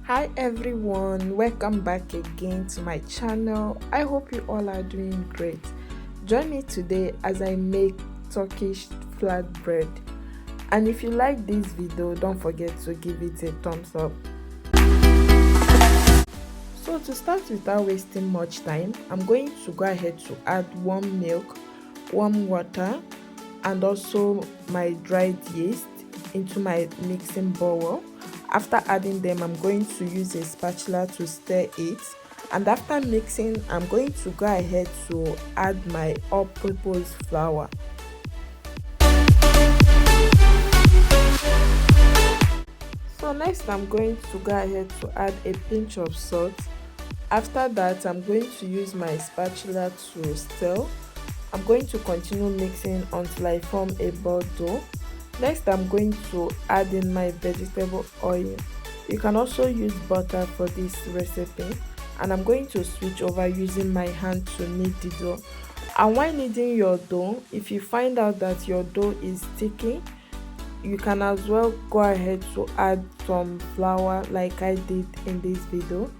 Hi everyone, welcome back again to my channel. I hope you all are doing great. Join me today as I make Turkish flatbread. And if you like this video, don't forget to give it a thumbs up. So to start without wasting much time, I'm going to go ahead to add warm milk, warm water, and also my dried yeast into my mixing bowl. After adding them, I'm going to use a spatula to stir it, and after mixing, I'm going to go ahead to add my all-purpose flour. So next, I'm going to go ahead to add a pinch of salt. After that, I'm going to use my spatula to stir. I'm going to continue mixing until I form a ball dough. Next, I'm going to add in my vegetable oil. You can also use butter for this recipe, and I'm going to switch over using my hand to knead the dough. And while kneading your dough, if you find out that your dough is sticky, you can as well go ahead to add some flour like I did in this video.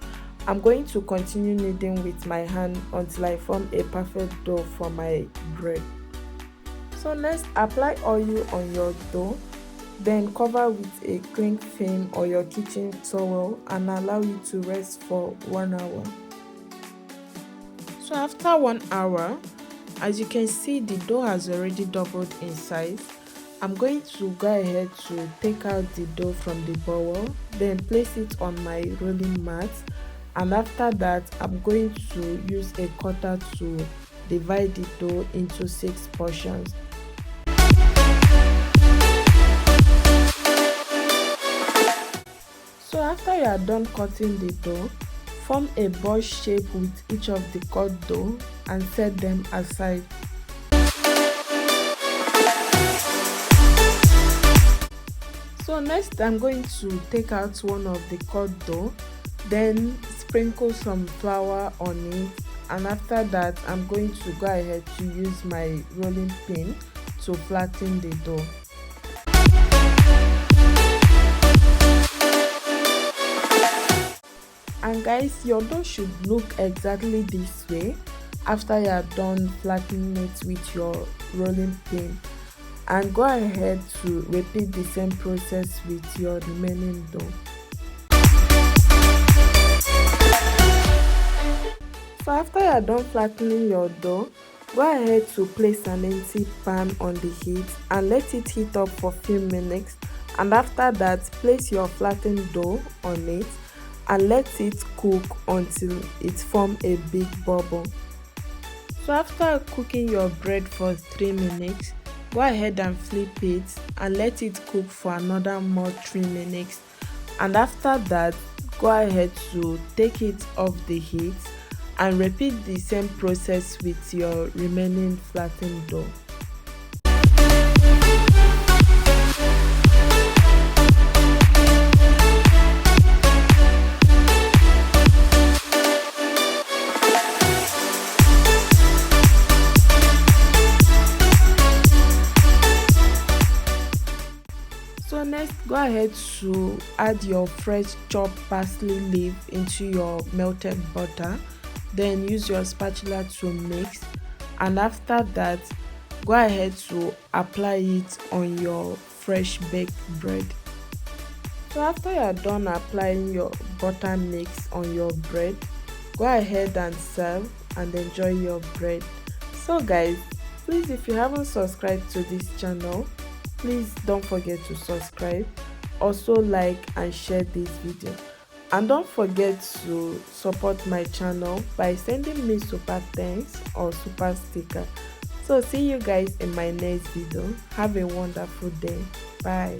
I'm going to continue kneading with my hand until I form a perfect dough for my bread. So next, apply oil on your dough, then cover with a cling film or your kitchen towel and allow it to rest for 1 hour. So after 1 hour, as you can see, the dough has already doubled in size. I'm going to go ahead to take out the dough from the bowl, then place it on my rolling mat, and after that, I'm going to use a cutter to divide the dough into 6 portions. So after you are done cutting the dough, form a ball shape with each of the cut dough and set them aside. So next, I'm going to take out one of the cut dough, then sprinkle some flour on it, and after that, I'm going to go ahead to use my rolling pin to flatten the dough. And guys, your dough should look exactly this way after you are done flattening it with your rolling pin. And go ahead to repeat the same process with your remaining dough. So after you are done flattening your dough, go ahead to place an empty pan on the heat and let it heat up for a few minutes. And after that, place your flattened dough on it and let it cook until it forms a big bubble. So after cooking your bread for 3 minutes, go ahead and flip it and let it cook for another more 3 minutes. And after that, go ahead to take it off the heat and repeat the same process with your remaining flattened dough. So next, go ahead to add your fresh chopped parsley leaf into your melted butter, then use your spatula to mix, and after that, go ahead to apply it on your fresh baked bread. So after you are done applying your butter mix on your bread, go ahead and serve and enjoy your bread. So guys, please, if you haven't subscribed to this channel, please don't forget to subscribe, also like and share this video, and don't forget to support my channel by sending me super thanks or super sticker. So see you guys in my next video. Have a wonderful day. Bye.